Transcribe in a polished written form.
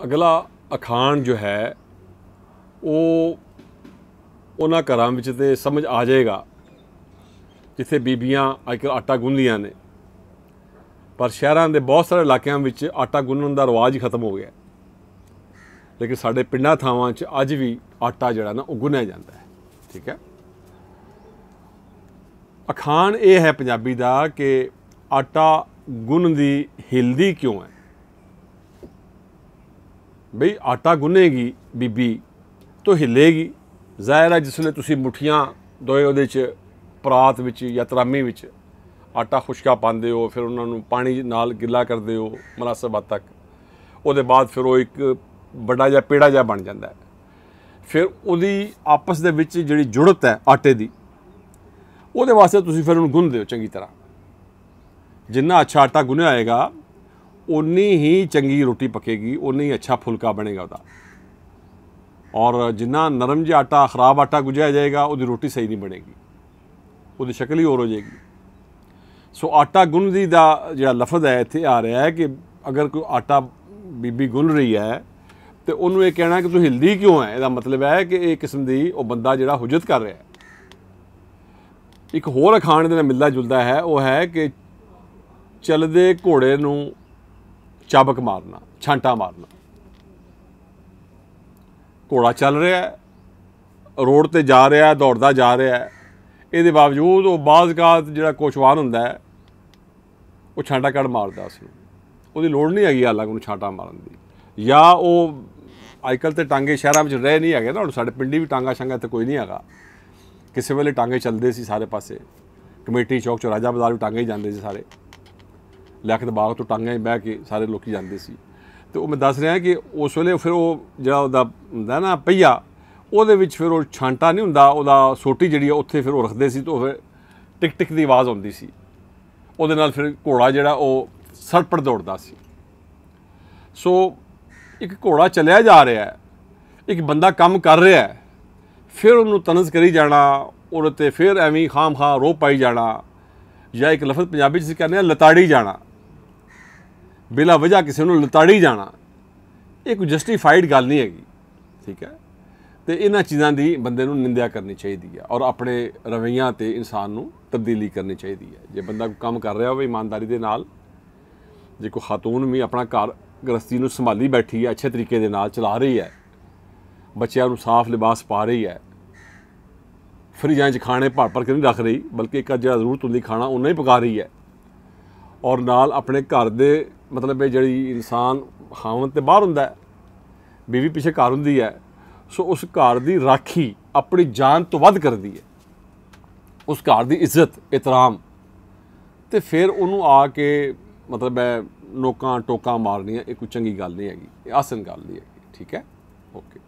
अगला अखान जो है वो उन्हां घरां विच ते समझ आ जाएगा जिथे बीबियां अजकल आटा गुन्नदियां ने, पर शहरां दे बहुत सारे इलाकों में आटा गुन्नण दा रिवाज ही खत्म हो गया। लेकिन साडे पिंडां थावां च अज भी आटा जिहड़ा ना वो गुन्निया जांदा है। ठीक है, अखान ये है पंजाबी दा कि आटा गुन्नदी हिलदी क्यों है। बई आटा गुन्नेगी बीबी तो हिलेगी। ज़ाहिर है जिसले तुसी मुठियां दोए उहदे च परात विच या तरामी विच आटा खुशका पाते हो, फिर उन्होंने पानी नाल गिला करते हो मुनासिब हद तक, उहदे बाद फिर वो एक बड़ा जिहा पेड़ा जिहा बन जाता है। फिर उहदी आपस दे विच जिहड़ी जुड़त है आटे दी, उहदे वास्ते तुसी फिर उन्हूं गुन्नदे हो चंगी तरह। जिन्ना अच्छा आटा गुन्निया होएगा उन्नी ही चंगी रोटी पकेगी, उन्नी ही अच्छा फुलका बनेगा उहदा। और जिन्ना नरम जिहा आटा खराब आटा गुज्झिया जाएगा उहदी रोटी सही नहीं बनेगी, उहदी शक्ल ही और हो जाएगी। सो आटा गुन्नदी दा जिहड़ा लफज है इत्थे आ रहा है कि अगर कोई आटा बीबी गुन्न रही है तो उन्होंने ये कहना कि तू हिलदी क्यों है, इसका मतलब है कि एक किस्म की वो बंदा जिहड़ा हुज्जत कर रहा है। एक होर अखान दे नाल मिलदा जुलदा है, वो है कि चलदे घोड़े नूं चाबक मारना, छांटा मारना। घोड़ा चल रहा है, रोड ते जा रहा है, दौड़दा जा रहा है, ये बावजूद वो बाज़ जिहड़ा कोचवान हुंदा है वो छांटा कड़ मारदा उसनूं। उसदी लोड़ नहीं हैगी हालांकि उन्हें छांटा मारन दी। या वो अजकल तो टांगे शहरों में रह नहीं है ना, हुण साडे पिंडी भी टांगा शांगा तो कोई नहीं हैगा। किसी वेले टांगे चलते सी सारे पासे, कमेटी चौक चौराजा बाजार भी टांगे ही जाते सी सारे, लियाकत बाग तो टांगे बह के सारे लोग जाते सी। तो मैं दस रहा कि उस वेले फिर वो जिहड़ा उहदा हुंदा ना पहिया, ਉਹਦੇ ਵਿੱਚ फिर वो छांटा नहीं हुंदा, ਉਹਦਾ सोटी जिहड़ी उत्थे फिर वो रखते सी तो फिर टिक टिक की आवाज़ आउंदी सी, ਉਹਦੇ ਨਾਲ फिर घोड़ा जिहड़ा ਉਹ सरपट दौड़दा सी। सो एक घोड़ा चलिया जा रहा है, एक बंदा काम कर रहा है, फिर उन्होंने तनज करी जाना, ਉਹਦੇ ਤੇ फिर एवं खाम खा रो पाई जाना, या एक लफज पंजाबी च कहने लताड़ी जाना, बिला वजह किसी को लताड़ी जाना, ये कोई जस्टिफाइड गल नहीं हैगी। ठीक है, तो इन्हां चीज़ों की बंदे नूं निंदा करनी चाहिए है और अपने रवैया ते इंसान नूं तब्दीली करनी चाहिए है। जो बंदा काम कर रहा हो ईमानदारी दे नाल, जे कोई खातून भी अपना घर गृहस्थी नूं संभाली बैठी है, अच्छे तरीके दे नाल चला रही है, बच्चों नूं साफ लिबास पा रही है, फ्रिजां च खाने भर भर के नहीं रख रही, बल्कि एक जिहड़ा जरूरत हुंदी खाना उन्ना ही पका रही है, और नाल अपने घर दे मतलब जिहड़ी इंसान खावंद ते बाहर हुंदा है, बीवी पिछे घर हुंदी है, सो उस घर की राखी अपनी जान तो वध करती है, उस घर की इज्जत एहतराम, तो फिर उन्होंने आके मतलब नोकां टोकां मारनियां ये कोई चंगी गल नहीं हैगी, आसन गल नहीं हैगी। ठीक है, ओके।